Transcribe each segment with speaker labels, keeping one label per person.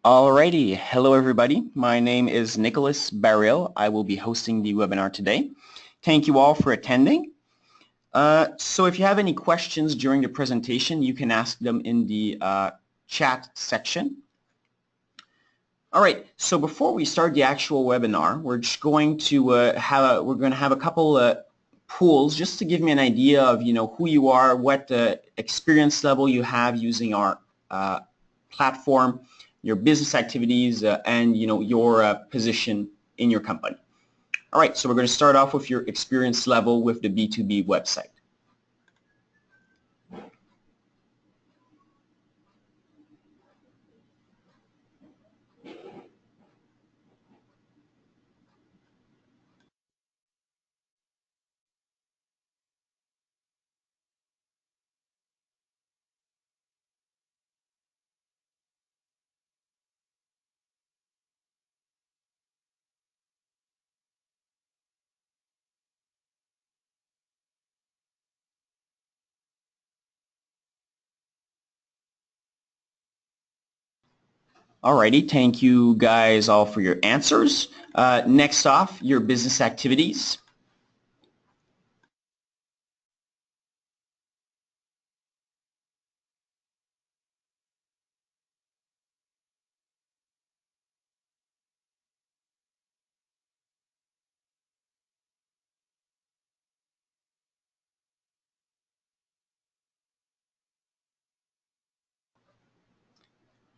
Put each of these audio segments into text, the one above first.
Speaker 1: Alrighty, hello everybody. My name is Nicholas Barril. I will be hosting the webinar today. Thank you all for attending. So if you have any questions during the presentation, you can ask them in the chat section. Alright, so before we start the actual webinar, we're just going to have a couple pools just to give me an idea of who you are, what experience level you have using our platform, your business activities, and your position in your company. All right, so we're going to start off with your experience level with the B2B website. Alrighty, thank you guys all for your answers. Next off, your business activities.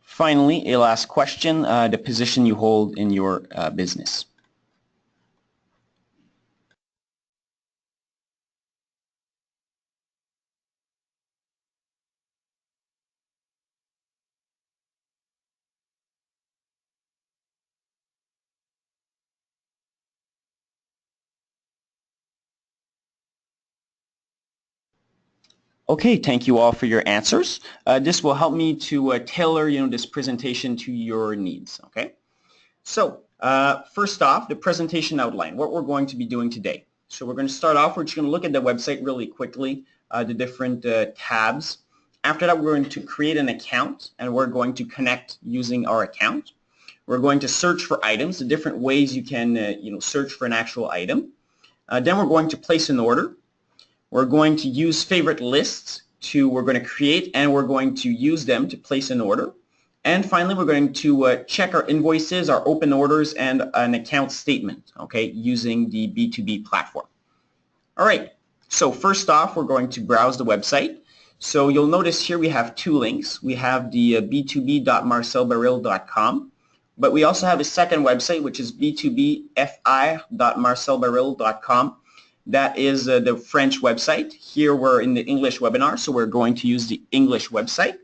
Speaker 1: Finally, a last question, the position you hold in your business. Okay, thank you all for your answers. This will help me to tailor this presentation to your needs. Okay, so first off, the presentation outline, what we're going to be doing today. So we're going to start off, we're just going to look at the website really quickly, the different tabs. After that, we're going to create an account and we're going to connect using our account. We're going to search for items, the different ways you can search for an actual item. Then we're going to place an order. We're going to use favorite lists we're going to create, and we're going to use them to place an order. And finally, we're going to check our invoices, our open orders, and an account statement, okay, using the B2B platform. All right, so first off, we're going to browse the website. So you'll notice here we have two links. We have the b2b.marcelbarril.com, but we also have a second website, which is b2bfi.marcelbarril.com. That is the French website. Here we're in the English webinar, so we're going to use the English website.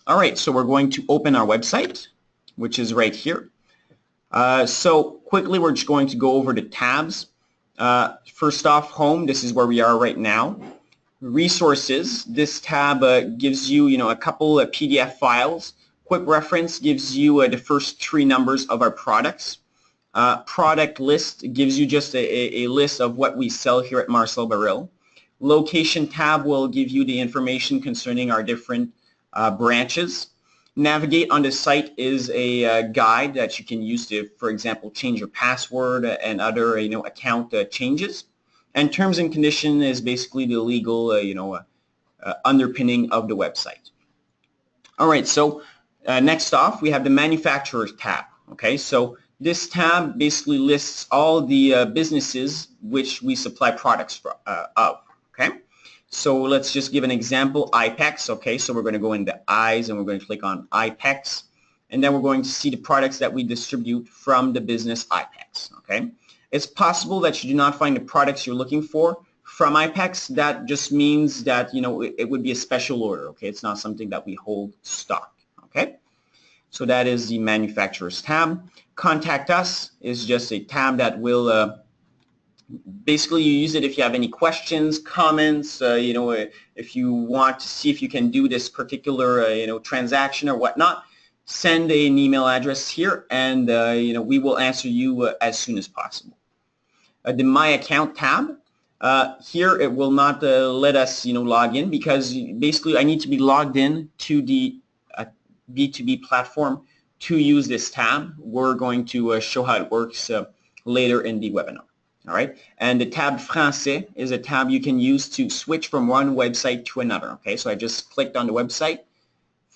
Speaker 1: All right, so we're going to open our website, which is right here. So quickly, we're just going to go over the tabs. First off, home, this is where we are right now. Resources, this tab gives you, a couple of PDF files. Quick reference gives you the first three numbers of our products. Product list gives you just a list of what we sell here at Marcel Barril. Location tab will give you the information concerning our different branches. Navigate on the site is a guide that you can use to, for example, change your password and other account changes. And terms and condition is basically the legal underpinning of the website. All right, so next off we have the manufacturers tab. Okay, so this tab basically lists all the businesses which we supply products of. Okay, so let's just give an example. IPEX. Okay, so we're going to go into eyes and we're going to click on IPEX, and then we're going to see the products that we distribute from the business IPEX. Okay, it's possible that you do not find the products you're looking for from IPEX. That just means that it would be a special order. Okay, it's not something that we hold stock. Okay, so that is the manufacturers tab. Contact us is just a tab that will basically you use it if you have any questions, comments, if you want to see if you can do this particular transaction or whatnot, send an email address here, and we will answer you as soon as possible. The My Account tab, here it will not let us log in, because basically I need to be logged in to the B2B platform to use this tab. We're going to show how it works later in the webinar. All right, and the tab Français is a tab you can use to switch from one website to another. Okay, so I just clicked on the website,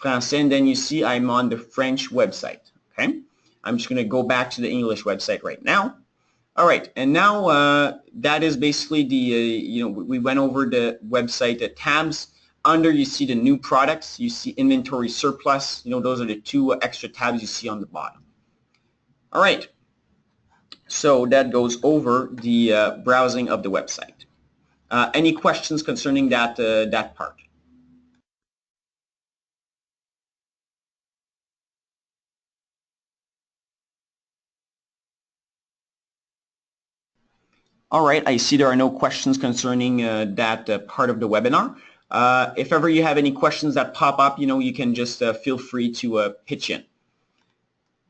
Speaker 1: Français, and then you see I'm on the French website. Okay, I'm just going to go back to the English website right now. All right, and now that is basically the, we went over the website, the tabs. Under you see the new products, you see inventory surplus, those are the two extra tabs you see on the bottom. All right, so that goes over the browsing of the website. Any questions concerning that, that part? All right, I see there are no questions concerning that part of the webinar. If ever you have any questions that pop up, you can just feel free to pitch in.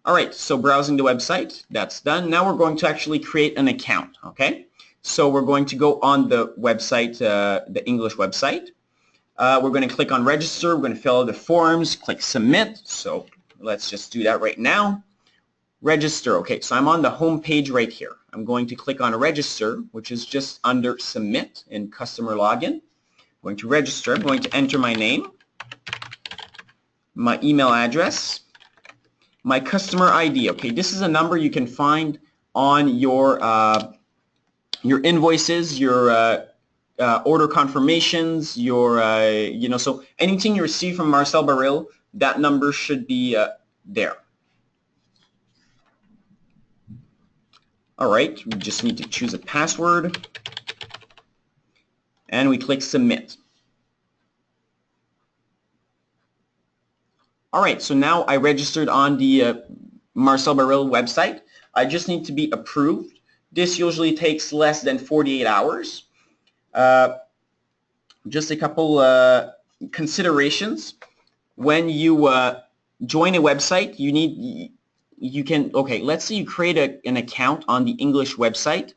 Speaker 1: All right, so browsing the website, that's done. Now we're going to actually create an account, okay? So we're going to go on the website, the English website. We're going to click on register. We're going to fill out the forms, click submit. So let's just do that right now. Register, okay, so I'm on the home page right here. I'm going to click on register, which is just under submit in customer login. I'm going to register. I'm going to enter my name, my email address, my customer ID. Okay, this is a number you can find on your invoices, your order confirmations, your so anything you receive from Marcel Baril, that number should be there. All right, we just need to choose a password, and we click submit. All right, so now I registered on the Marcel Baril website. I just need to be approved. This usually takes less than 48 hours. Just a couple considerations. When you join a website, let's say you create an account on the English website.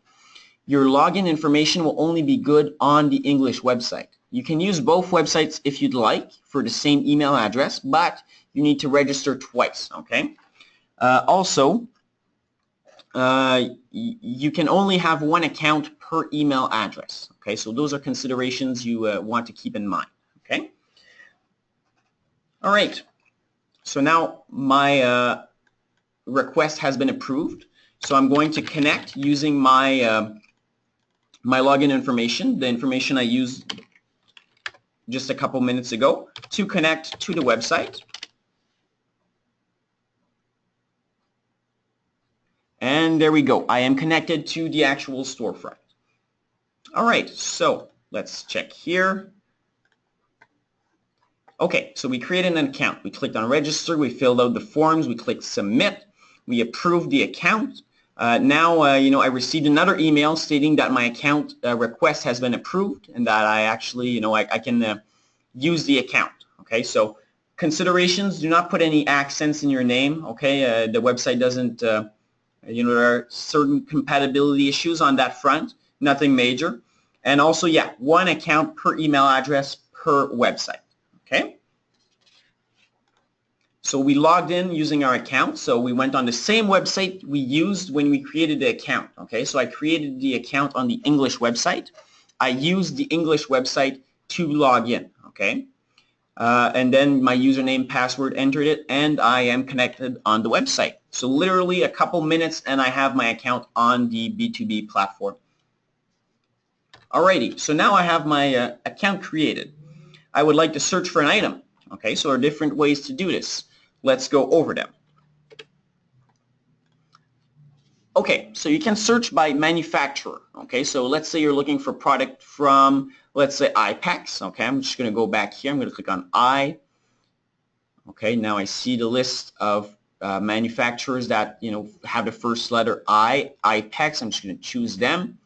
Speaker 1: Your login information will only be good on the English website. You can use both websites if you'd like for the same email address, but you need to register twice, okay? Also, you can only have one account per email address, okay? So those are considerations you want to keep in mind, okay? All right, so now my request has been approved. So I'm going to connect using my my login information, the information I used just a couple minutes ago, to connect to the website. And there we go. I am connected to the actual storefront. All right, so let's check here. Okay, so we created an account. We clicked on register. We filled out the forms. We clicked submit. We approved the account. Now, I received another email stating that my account request has been approved and that I actually, I can use the account. Okay, so considerations: do not put any accents in your name. Okay, the website doesn't, there are certain compatibility issues on that front. Nothing major. And also, yeah, one account per email address per website. Okay. So we logged in using our account. So we went on the same website we used when we created the account. Okay, so I created the account on the English website. I used the English website to log in. Okay, and then my username, password, entered it, and I am connected on the website. So literally a couple minutes, and I have my account on the B2B platform. Alrighty, so now I have my account created. I would like to search for an item. Okay, so there are different ways to do this. Let's go over them. Okay, so you can search by manufacturer. Okay, so let's say you're looking for product from, let's say, IPEX. Okay, I'm just going to go back here. I'm going to click on I. Okay, now I see the list of manufacturers that, have the first letter I, IPEX. I'm just going to choose them.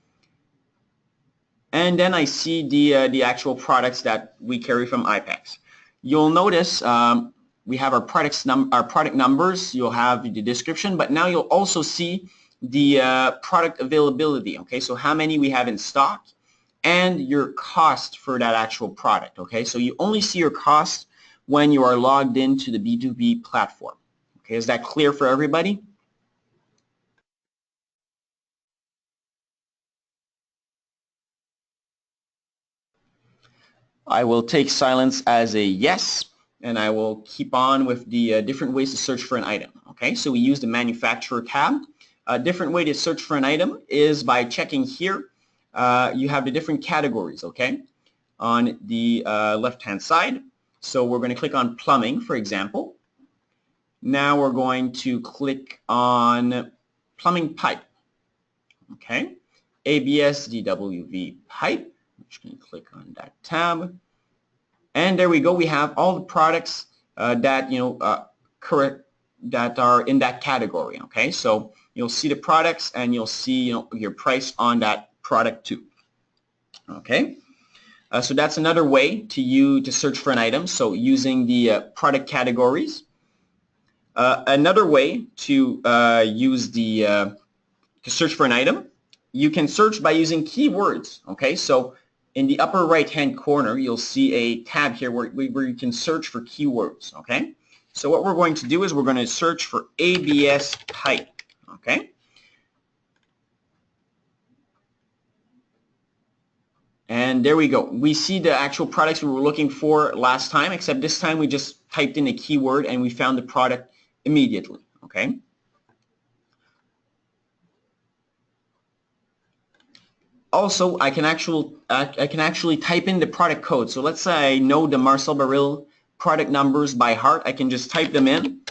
Speaker 1: And then I see the actual products that we carry from IPEX. You'll notice we have our product numbers. You'll have the description, but now you'll also see the product availability. Okay, so how many we have in stock and your cost for that actual product. Okay, so you only see your cost when you are logged into the B2B platform. Okay, is that clear for everybody? I will take silence as a yes, and I will keep on with the different ways to search for an item. Okay, so we use the manufacturer tab. A different way to search for an item is by checking here. You have the different categories, okay, on the left-hand side. So we're going to click on plumbing, for example. Now we're going to click on plumbing pipe, okay, ABS DWV pipe. I'm just going to click on that tab. And there we go. We have all the products that that are in that category. Okay, so you'll see the products and you'll see your price on that product too. Okay, so that's another way to search for an item. So using the product categories. Another way to use the to search for an item, you can search by using keywords. Okay, so in the upper right-hand corner, you'll see a tab here where you can search for keywords, okay? So what we're going to do is we're going to search for ABS pipe, okay? And there we go. We see the actual products we were looking for last time, except this time we just typed in a keyword and we found the product immediately, okay? Also, I can actually type in the product code. So let's say I know the Marcel Baril product numbers by heart. I can just type them in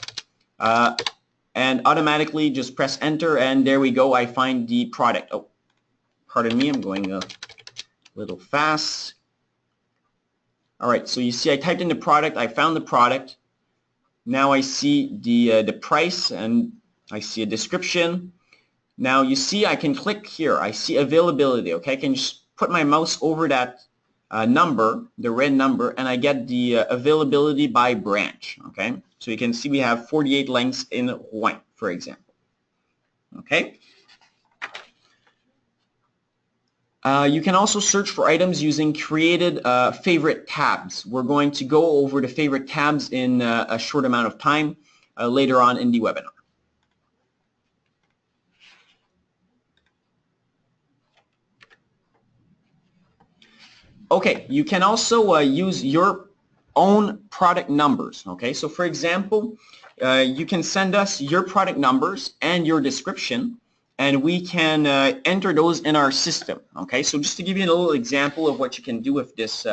Speaker 1: and automatically just press enter, and there we go. I find the product. Oh, pardon me, I'm going a little fast. All right, so you see I typed in the product. I found the product. Now I see the price, and I see a description. Now you see I can click here. I see availability. Okay, I can just put my mouse over that number, the red number, and I get the availability by branch. Okay, so you can see we have 48 lengths in Rouen, for example. Okay. You can also search for items using created favorite tabs. We're going to go over the favorite tabs in a short amount of time later on in the webinar. Okay, you can also use your own product numbers. Okay, so for example, you can send us your product numbers and your description, and we can enter those in our system. Okay, so just to give you a little example of what you can do with this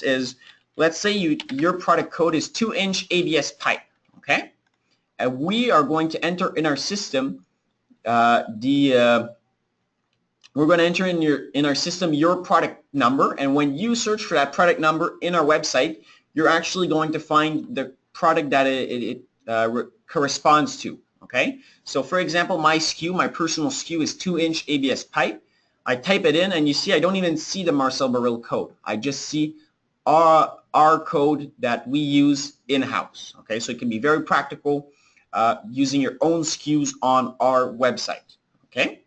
Speaker 1: is, let's say your product code is 2-inch ABS pipe. Okay, and we are going to enter in our system we're going to enter in our system your product number, and when you search for that product number in our website, you're actually going to find the product that it corresponds to. Okay, so for example, my personal SKU is 2-inch ABS pipe. I type it in, and you see I don't even see the Marcel Baril code. I just see our code that we use in-house. Okay, so it can be very practical using your own SKUs on our website. Okay.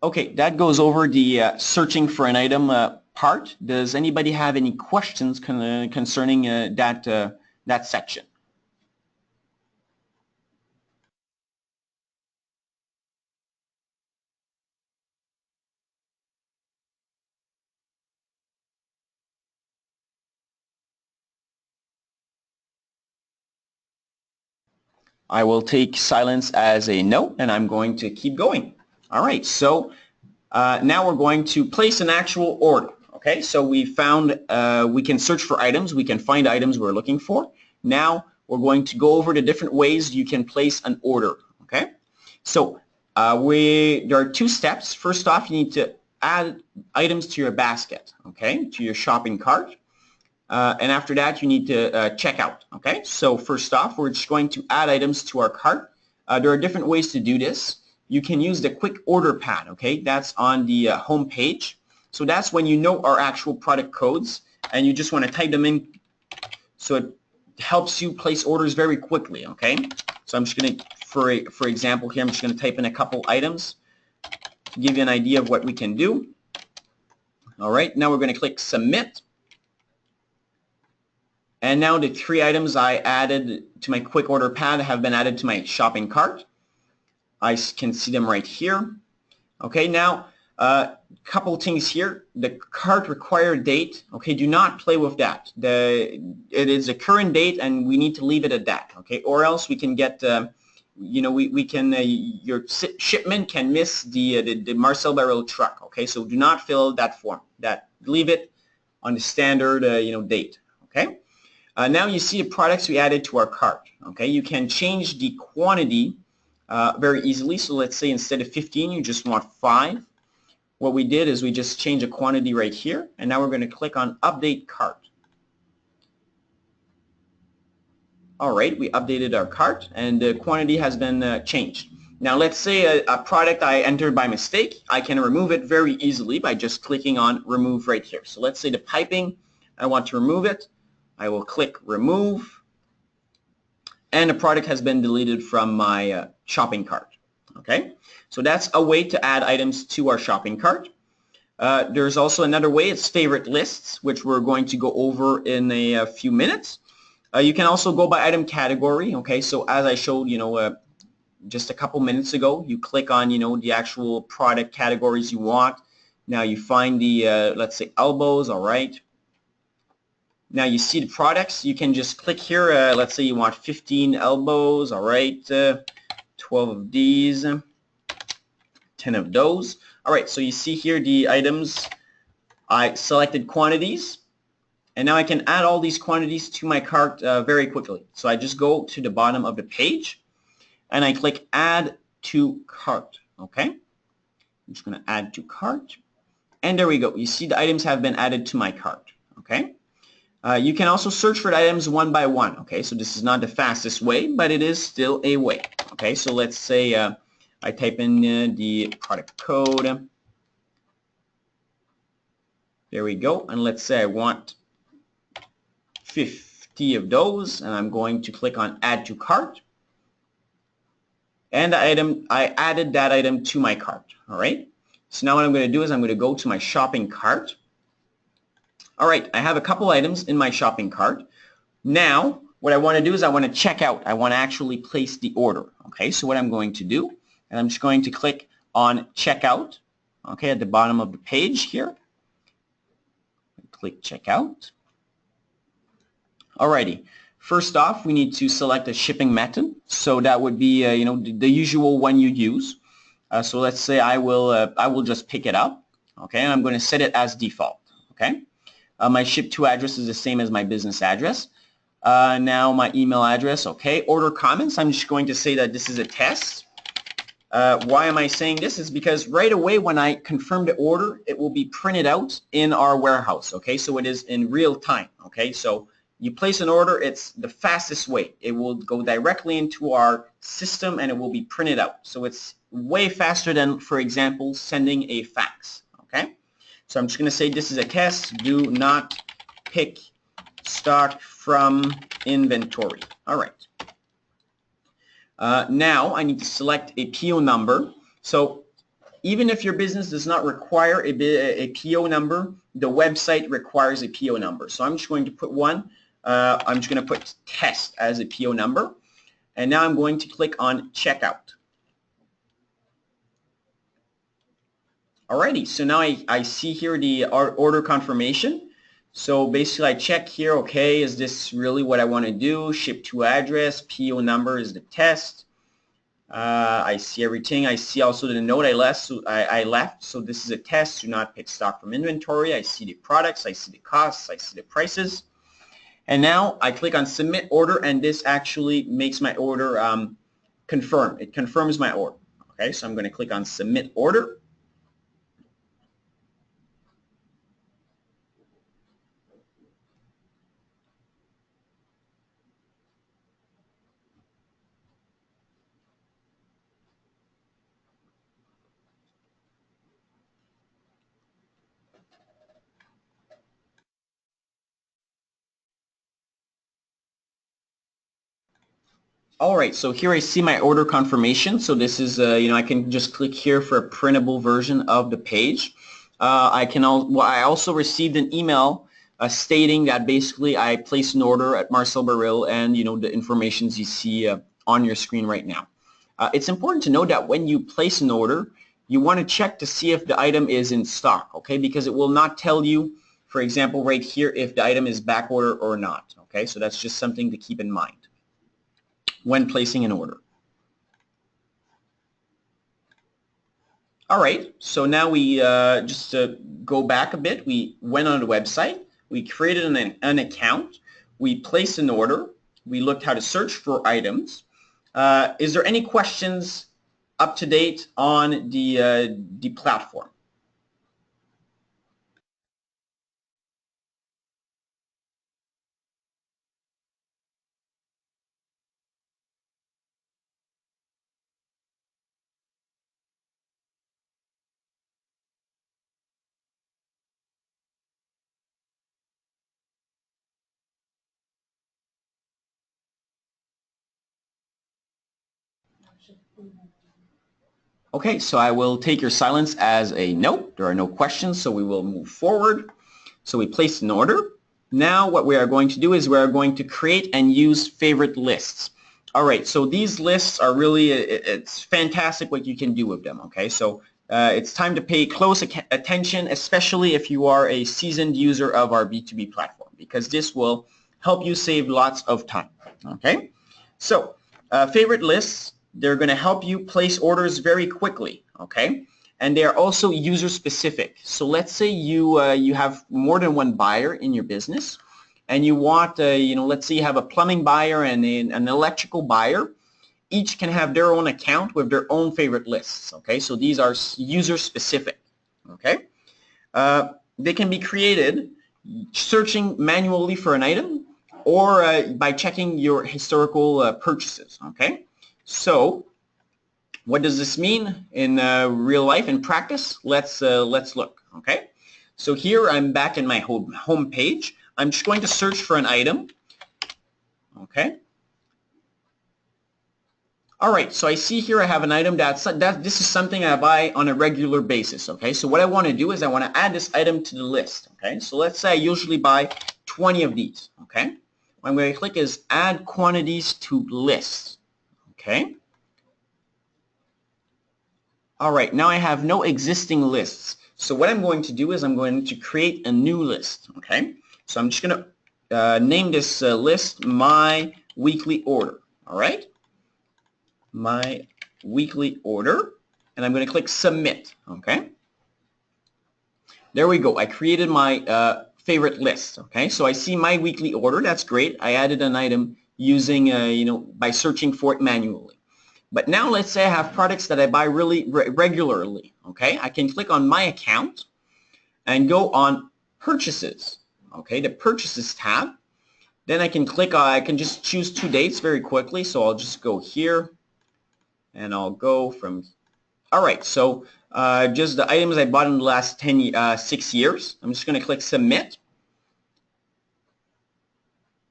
Speaker 1: Okay, that goes over the searching for an item part. Does anybody have any questions concerning that section? I will take silence as a no, and I'm going to keep going. All right, so now we're going to place an actual order. Okay, so we found we can search for items. We can find items we're looking for. Now we're going to go over the different ways you can place an order. Okay, so there are two steps. First off, you need to add items to your basket. Okay, to your shopping cart. And after that, you need to check out. Okay, so first off, we're just going to add items to our cart. There are different ways to do this. You can use the quick order pad. Okay, that's on the home page. So that's when you know our actual product codes and you just want to type them in so it helps you place orders very quickly, okay? So I'm just going to, for example here, I'm just going to type in a couple items to give you an idea of what we can do. All right, now we're going to click Submit. And now the 3 items I added to my quick order pad have been added to my shopping cart. I can see them right here. Okay, now couple things here. The cart required date, okay, do not play with that. It is a current date and we need to leave it at that, okay, or else we can get, you know, we can, your shipment can miss the Marcel Barrel truck, okay, so do not fill that form. Leave it on the standard, you know, date, okay. Now you see the products we added to our cart, okay. You can change the quantity very easily, so let's say instead of 15 you just want 5. What we did is we just changed a quantity right here, and now we're going to click on Update Cart. All right, we updated our cart, and the quantity has been changed. Now let's say a product I entered by mistake. I can remove it very easily by just clicking on Remove right here. So let's say the piping, I want to remove it. I will click Remove, and the product has been deleted from my shopping cart. Okay, so that's a way to add items to our shopping cart. There's also another way, it's favorite lists, which we're going to go over in a few minutes. You can also go by item category, okay, so as I showed, you know, just a couple minutes ago, you click on, you know, the actual product categories you want. Now you find the, let's say, elbows, all right. Now you see the products, you can just click here, let's say you want 15 elbows, all right, 12 of these, 10 of those. All right, so you see here the items. I selected quantities, and now I can add all these quantities to my cart very quickly. So I just go to the bottom of the page, and I click Add to Cart, okay? I'm just going to Add to Cart, and there we go. You see the items have been added to my cart, okay? You can also search for the items one by one, okay? So this is not the fastest way, but it is still a way, okay? So let's say I type in the product code. There we go, and let's say I want 50 of those, and I'm going to click on Add to Cart. And the item, I added that item to my cart, all right? So now what I'm going to do is I'm going to go to my shopping cart. All right, I have a couple items in my shopping cart. Now, what I want to do is I want to check out. I want to actually place the order, okay? So what I'm going to do, and I'm just going to click on Checkout, okay, at the bottom of the page here. Click Checkout. Alrighty. First off, we need to select a shipping method. So that would be, you know, the usual one you use. So let's say I will just pick it up. Okay, and I'm going to set it as default. Okay. My ship to address is the same as my business address. Now my email address. Okay. Order comments. I'm just going to say that this is a test. Why am I saying this? Is because right away when I confirm the order, it will be printed out in our warehouse. Okay, so it is in real time. Okay, so you place an order, it's the fastest way. It will go directly into our system and it will be printed out. So it's way faster than, for example, sending a fax. Okay, so I'm just going to say this is a test. Do not pick stock from inventory. All right. Now I need to select a PO number. So even if your business does not require a PO number, the website requires a PO number. So I'm just going to put one. I'm just going to put test as a PO number. And now I'm going to click on checkout. Alrighty, so now I see here the order confirmation. So basically I check here, okay, is this really what I want to do? Ship to address, PO number is the test. I see everything. I see also the note I left. So this is a test. Do not pick stock from inventory. I see the products. I see the costs. I see the prices. And now I click on submit order, and this actually makes my order confirm. It confirms my order. Okay, so I'm going to click on submit order. All right, so here I see my order confirmation. So this is, I can just click here for a printable version of the page. I also received an email stating that basically I placed an order at Marcel Baril, and the informations you see on your screen right now. It's important to know that when you place an order, you want to check to see if the item is in stock, okay? Because it will not tell you, for example, right here, if the item is back order or not, okay? So that's just something to keep in mind when placing an order. All right, so now we just go back a bit. We went on the website, we created an account, we placed an order, we looked how to search for items. Is there any questions up to date on the platform? Okay, so I will take your silence as a no. There are no questions, so we will move forward. So we placed an order. Now what we are going to do is we are going to create and use favorite lists. All right, so these lists are really, it's fantastic what you can do with them, okay? So it's time to pay close attention, especially if you are a seasoned user of our B2B platform, because this will help you save lots of time, okay? So favorite lists, they're going to help you place orders very quickly, okay? And they are also user specific. So let's say you have more than one buyer in your business, and you want, let's say you have a plumbing buyer and an electrical buyer. Each can have their own account with their own favorite lists, okay? So these are user specific, okay? They can be created searching manually for an item or by checking your historical purchases, okay? So what does this mean in real life, in practice? Let's look, okay? So here I'm back in my home page. I'm just going to search for an item, okay? All right, so I see here I have an item this is something I buy on a regular basis, okay? So what I want to do is I want to add this item to the list, okay? So let's say I usually buy 20 of these, okay? What I'm going to click is add quantities to list, okay? All right, now I have no existing lists. So what I'm going to do is I'm going to create a new list, okay? So I'm just going to name this list My Weekly Order, all right? My Weekly Order, and I'm going to click Submit, okay? There we go. I created my favorite list, okay? So I see My Weekly Order. That's great. I added an item using, by searching for it manually. But now let's say I have products that I buy really regularly, okay? I can click on My Account and go on Purchases, okay? The Purchases tab. Then I can click, I can just choose two dates very quickly. So I'll just go here and I'll go from, all right, so just the items I bought in the last 6 years. I'm just going to click Submit.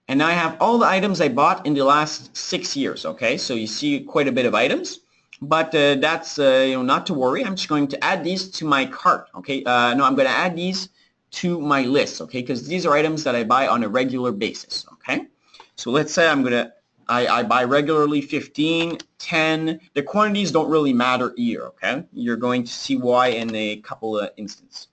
Speaker 1: And now I have all the items I bought in the last 6 years, okay? So you see quite a bit of items, but that's, not to worry. I'm just going to add these to my cart, okay? No, I'm going to add these to my list, okay? Because these are items that I buy on a regular basis, okay? So let's say I buy regularly 15, 10. The quantities don't really matter here, okay? You're going to see why in a couple of instances.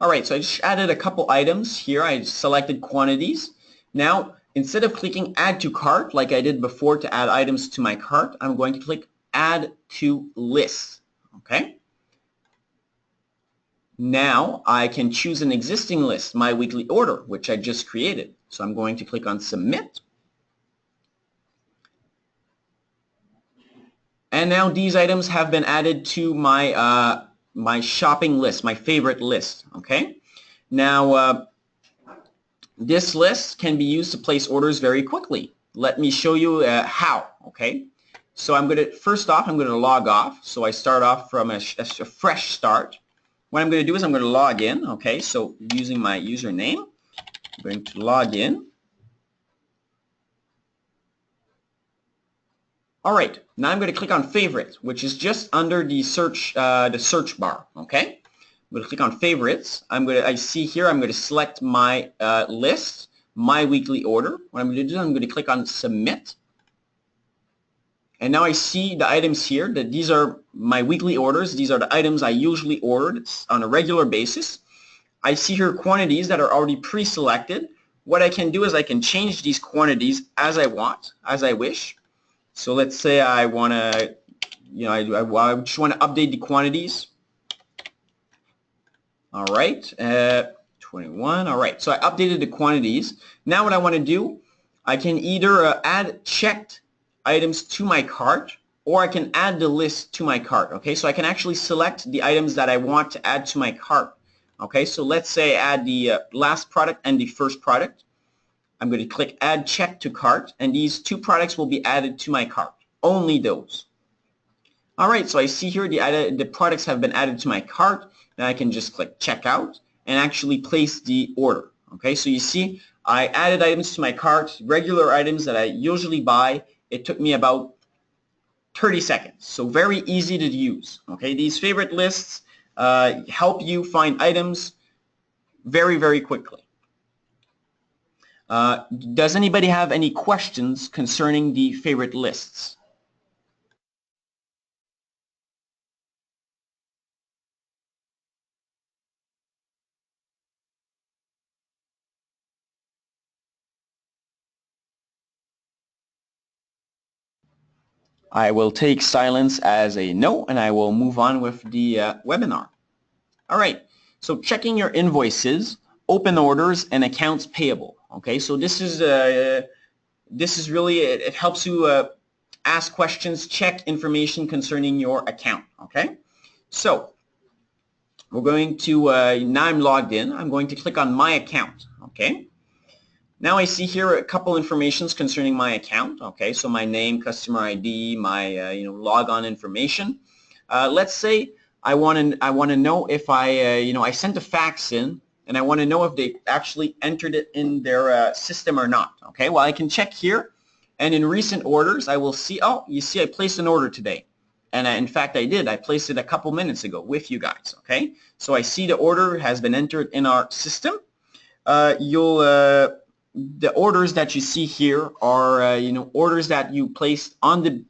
Speaker 1: All right, so I just added a couple items here. I selected quantities. Now, instead of clicking Add to Cart like I did before to add items to my cart, I'm going to click Add to List, okay? Now, I can choose an existing list, My Weekly Order, which I just created. So I'm going to click on Submit. And now these items have been added to my my shopping list, my favorite list, okay? Now, this list can be used to place orders very quickly. Let me show you how, okay? So first off, I'm going to log off. So I start off from a fresh start. What I'm going to do is I'm going to log in, okay? So using my username, I'm going to log in. All right, now I'm going to click on Favorites, which is just under the search bar. Okay, I'm going to click on Favorites. I see here I'm going to select my list, my weekly order. What I'm going to do, I'm going to click on Submit. And now I see the items here, that these are my weekly orders. These are the items I usually ordered on a regular basis. I see here quantities that are already pre-selected. What I can do is I can change these quantities as I want, as I wish. So let's say I want to, I just want to update the quantities. All right, 21. All right, so I updated the quantities. Now what I want to do, I can either add checked items to my cart, or I can add the list to my cart. Okay, so I can actually select the items that I want to add to my cart. Okay, so let's say I add the last product and the first product. I'm going to click Add Check to Cart, and these two products will be added to my cart. Only those. All right, so I see here the products have been added to my cart. Now I can just click Checkout and actually place the order. Okay, so you see I added items to my cart, regular items that I usually buy. It took me about 30 seconds, so very easy to use. Okay, these favorite lists help you find items very, very quickly. Does anybody have any questions concerning the favorite lists? I will take silence as a no, and I will move on with the webinar. All right, so checking your invoices, open orders, and accounts payable. Okay, so this is really, it helps you ask questions, check information concerning your account. Okay, so we're going to, now I'm logged in, I'm going to click on My Account. Okay. Now I see here a couple informations concerning my account. Okay, so my name, customer ID, my logon information. Let's say I want to know if I sent a fax in, and I want to know if they actually entered it in their system or not. Okay, well I can check here, and in recent orders I will see. Oh, you see, I placed an order today, and in fact I did. I placed it a couple minutes ago with you guys. Okay, so I see the order has been entered in our system. The orders that you see here are orders that you placed on the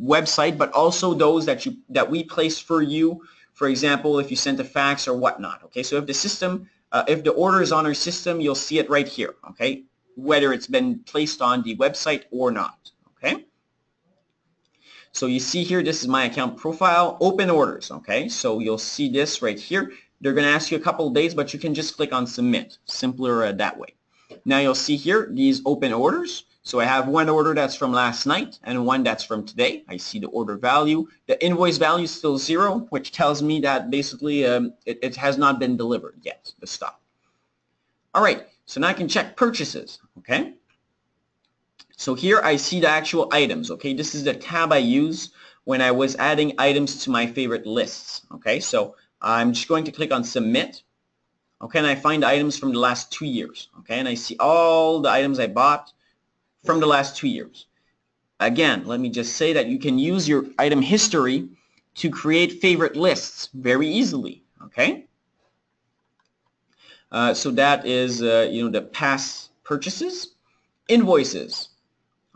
Speaker 1: website, but also those that we place for you. For example, if you sent a fax or whatnot. Okay, so if the system, if the order is on our system, you'll see it right here. Okay, whether it's been placed on the website or not. Okay. So you see here, this is my account profile, open orders. Okay, so you'll see this right here. They're going to ask you a couple of days, but you can just click on submit. Simpler that way. Now you'll see here these open orders. So I have one order that's from last night and one that's from today. I see the order value. The invoice value is still 0, which tells me that basically it has not been delivered yet, the stock. All right, so now I can check purchases. Okay. So here I see the actual items. Okay, this is the tab I use when I was adding items to my favorite lists. Okay, so I'm just going to click on submit. Okay, and I find items from the last 2 years. Okay, and I see all the items I bought from the last 2 years. Again, let me just say that you can use your item history to create favorite lists very easily. Okay, so that is the past purchases, invoices.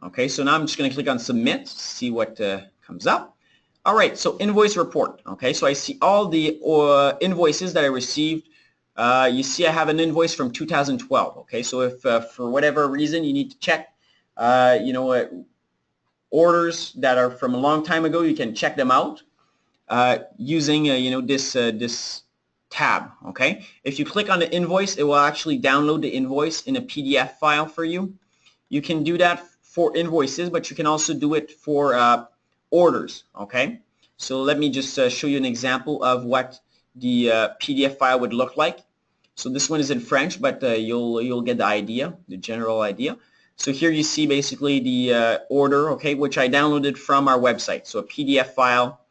Speaker 1: Okay, so now I'm just going to click on submit, see what comes up. All right, so invoice report. Okay, so I see all the invoices that I received. You see I have an invoice from 2012. Okay, so if for whatever reason you need to check orders that are from a long time ago, you can check them out using this tab. Okay, if you click on the invoice, it will actually download the invoice in a PDF file for you. You can do that for invoices, but you can also do it for orders. Okay, so let me just show you an example of what the PDF file would look like. So this one is in French, but you'll get the idea, the general idea. So here you see basically the order, okay, which I downloaded from our website. So a PDF file,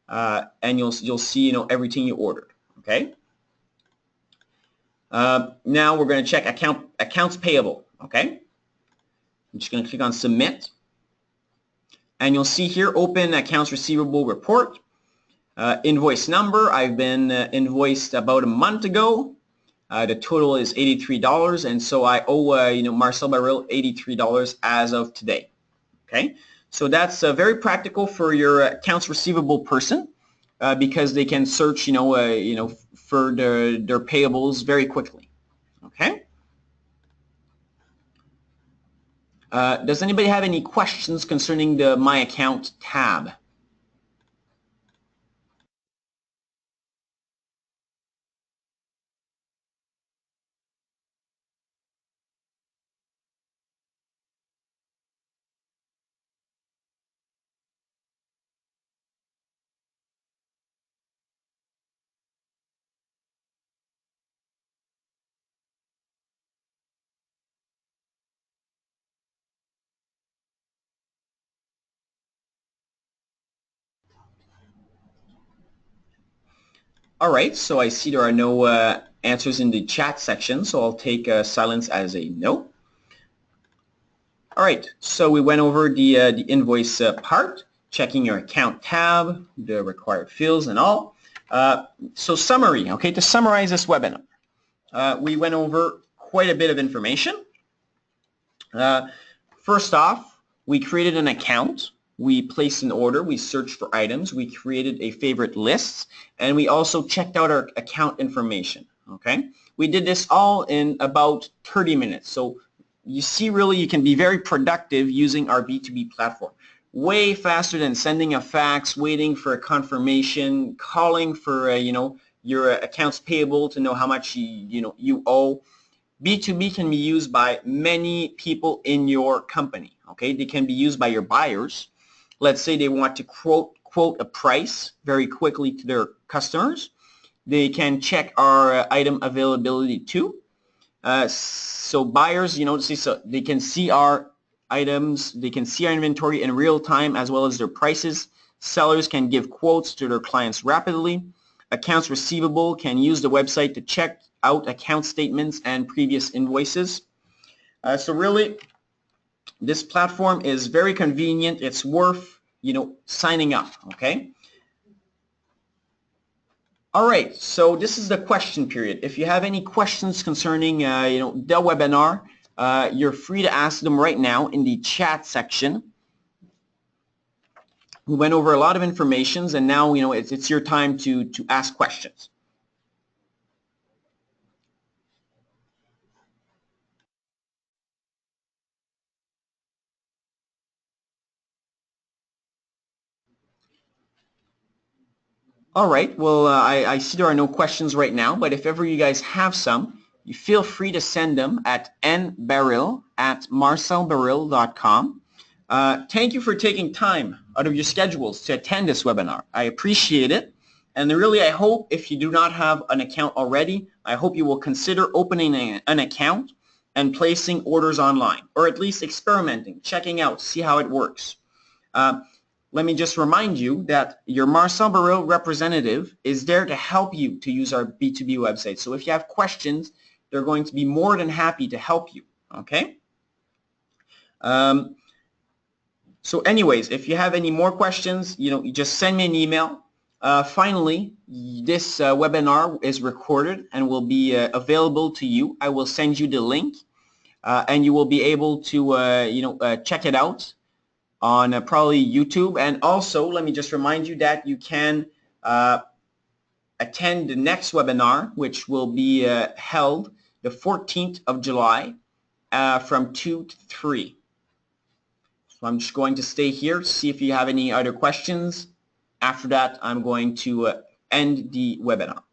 Speaker 1: and you'll see everything you ordered. Okay. Now we're going to check accounts payable. Okay. I'm just going to click on submit. And you'll see here, open accounts receivable report. Invoice number, I've been invoiced about a month ago. The total is $83, and so I owe Marcel Baril $83 as of today. Okay, so that's very practical for your accounts receivable person because they can search for their payables very quickly. Okay. Does anybody have any questions concerning the My Account tab? All right, so I see there are no answers in the chat section, so I'll take silence as a no. All right, so we went over the invoice part, checking your account tab, the required fields and all. So summary, okay, to summarize this webinar, we went over quite a bit of information. First off, we created an account, we placed an order, we searched for items, we created a favorite list, and we also checked out our account information, okay? We did this all in about 30 minutes. So you see, really, you can be very productive using our B2B platform. Way faster than sending a fax, waiting for a confirmation, calling for your accounts payable to know how much you owe. B2B can be used by many people in your company. Okay, they can be used by your buyers. Let's say they want to quote a price very quickly to their customers. They can check our item availability too. So buyers, so they can see our items, they can see our inventory in real time as well as their prices. Sellers can give quotes to their clients rapidly. Accounts receivable can use the website to check out account statements and previous invoices. So really, this platform is very convenient. It's worth, signing up, okay? All right, so this is the question period. If you have any questions concerning, the webinar, you're free to ask them right now in the chat section. We went over a lot of information, and now, it's your time to ask questions. All right, well, I see there are no questions right now, but if ever you guys have some, you feel free to send them at nbaril@marcelbaril.com. Thank you for taking time out of your schedules to attend this webinar. I appreciate it. And really, I hope if you do not have an account already, I hope you will consider opening an account and placing orders online, or at least experimenting, checking out, see how it works. Let me just remind you that your Marcel Baril representative is there to help you to use our B2B website. So if you have questions, they're going to be more than happy to help you, okay? So anyways, if you have any more questions, you just send me an email. Finally, this webinar is recorded and will be available to you. I will send you the link, and you will be able to check it out on probably YouTube. And also, let me just remind you that you can attend the next webinar, which will be held the 14th of July from 2 to 3. So I'm just going to stay here, see if you have any other questions. After that, I'm going to end the webinar.